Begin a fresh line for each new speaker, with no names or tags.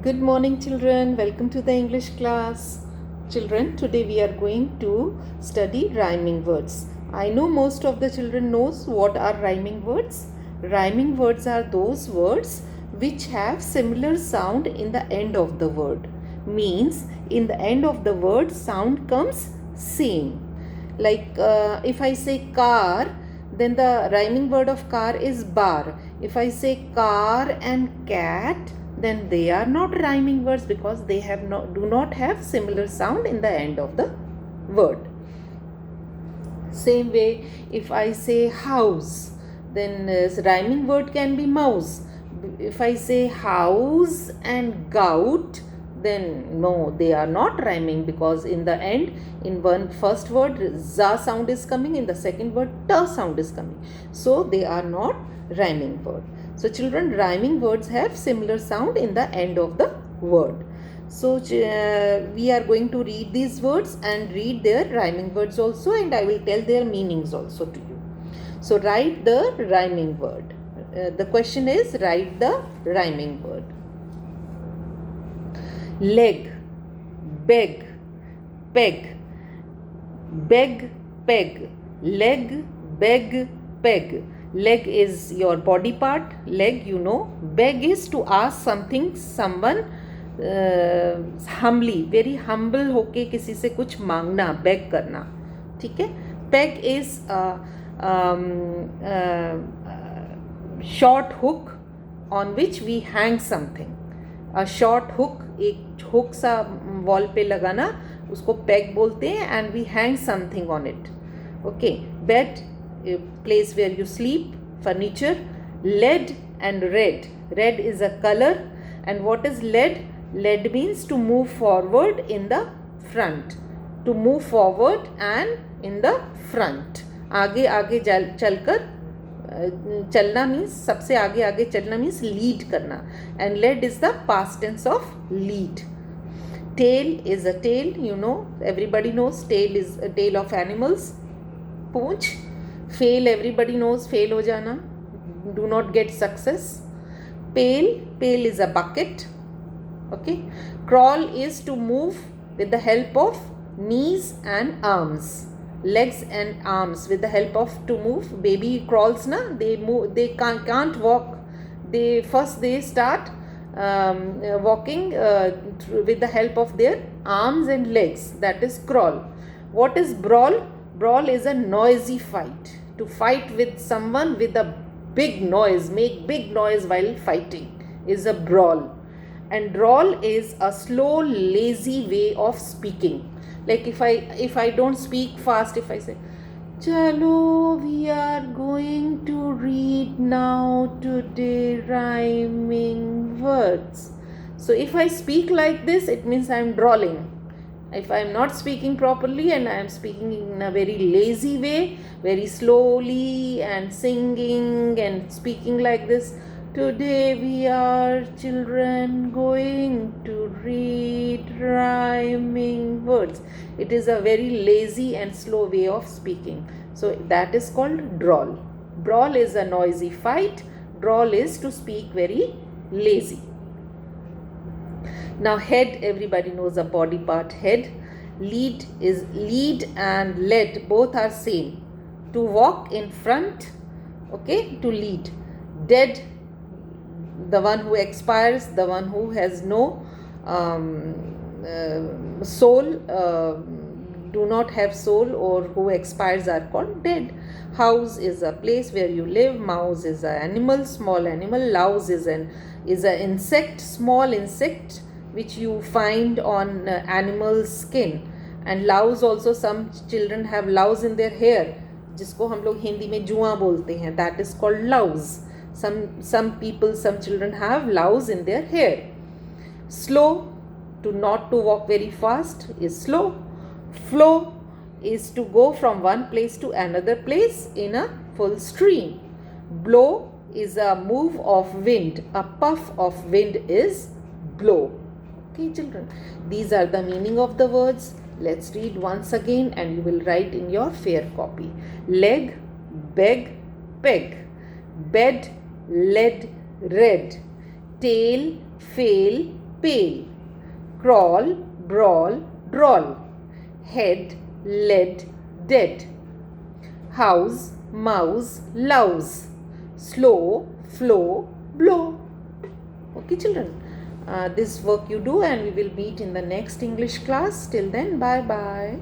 Good morning, children. Welcome to the English class. Children, today we are going to study rhyming words. I know most of the children knows what are rhyming words. Rhyming words are those words which have similar sound in the end of the word. Means in the end of the word sound comes same. Like if I say car, then the rhyming word of car is bar. If I say car and cat, then they are not rhyming words because they do not have similar sound in the end of the word. Same way, if I say house, then rhyming word can be mouse. If I say house and gout, then no, they are not rhyming because in the end, in one first word za sound is coming, in the second word ta sound is coming, so they are not rhyming word. So children, rhyming words have similar sound in the end of the word. So we are going to read these words and read their rhyming words also, and I will tell their meanings also to you. So write the rhyming word. The question is, write the rhyming word. Leg, beg, peg, beg, peg, leg, beg, peg. Leg is your body part, leg you know. Beg is to ask something, someone humbly, very humble होके किसी से कुछ मांगना, beg करना, ठीक है. Peg is short hook on which we hang something. A short hook, एक hook सा wall पे लगाना, उसको peg बोलते हैं, and we hang something on it. Okay. Bed, a place where you sleep. Furniture. Lead and red. Red is a color. And what is lead? Lead means to move forward in the front. To move forward and in the front. आगे आगे चलकर चलना means सबसे आगे आगे चलना means lead करना. And lead is the past tense of lead. Tail is a tail, you know. Everybody knows tail is a tail of animals. Poonch. Fail, everybody knows fail हो जाना, do not get success. Pail, pail is a bucket. Okay. Crawl is to move with the help of knees and arms, legs and arms, with the help of to move. Baby crawls na, they move, they can't walk. They start walking with the help of their arms and legs. That is crawl. What is brawl? Brawl is a noisy fight. To fight with someone with a big noise, make big noise while fighting, is a brawl. And drawl is a slow, lazy way of speaking. Like if I don't speak fast, if I say, Chalo, we are going to read now today rhyming words. So if I speak like this, it means I am drawling. If I am not speaking properly and I am speaking in a very lazy way, very slowly and singing and speaking like this, today we are children going to read rhyming words. It is a very lazy and slow way of speaking. So that is called drawl. Brawl is a noisy fight. Drawl is to speak very lazy. Now head, everybody knows a body part, head. Lead is lead and led, both are same. To walk in front, okay, to lead. Dead, the one who expires, the one who has no soul, do not have soul, or who expires are called dead. House is a place where you live. Mouse is an animal, small animal. Louse is an insect, small insect which you find on animal skin. And louse also, some children have louse in their hair, जिसको हम लोग हिंदी में जुआ बोलते हैं. That is called louse. Some children have louse in their hair. Slow, to not to walk very fast, is slow. Flow is to go from one place to another place in a full stream. Blow is a move of wind. A puff of wind is blow. Okay, children, these are the meaning of the words. Let's read once again and you will write in your fair copy. Leg, beg, peg. Bed, lead, red. Tail, fail, pail. Crawl, brawl, drawl. Head, lead, dead. House, mouse, louse. Slow, flow, blow. Okay, children. This work you do, and we will meet in the next English class. Till then, bye bye.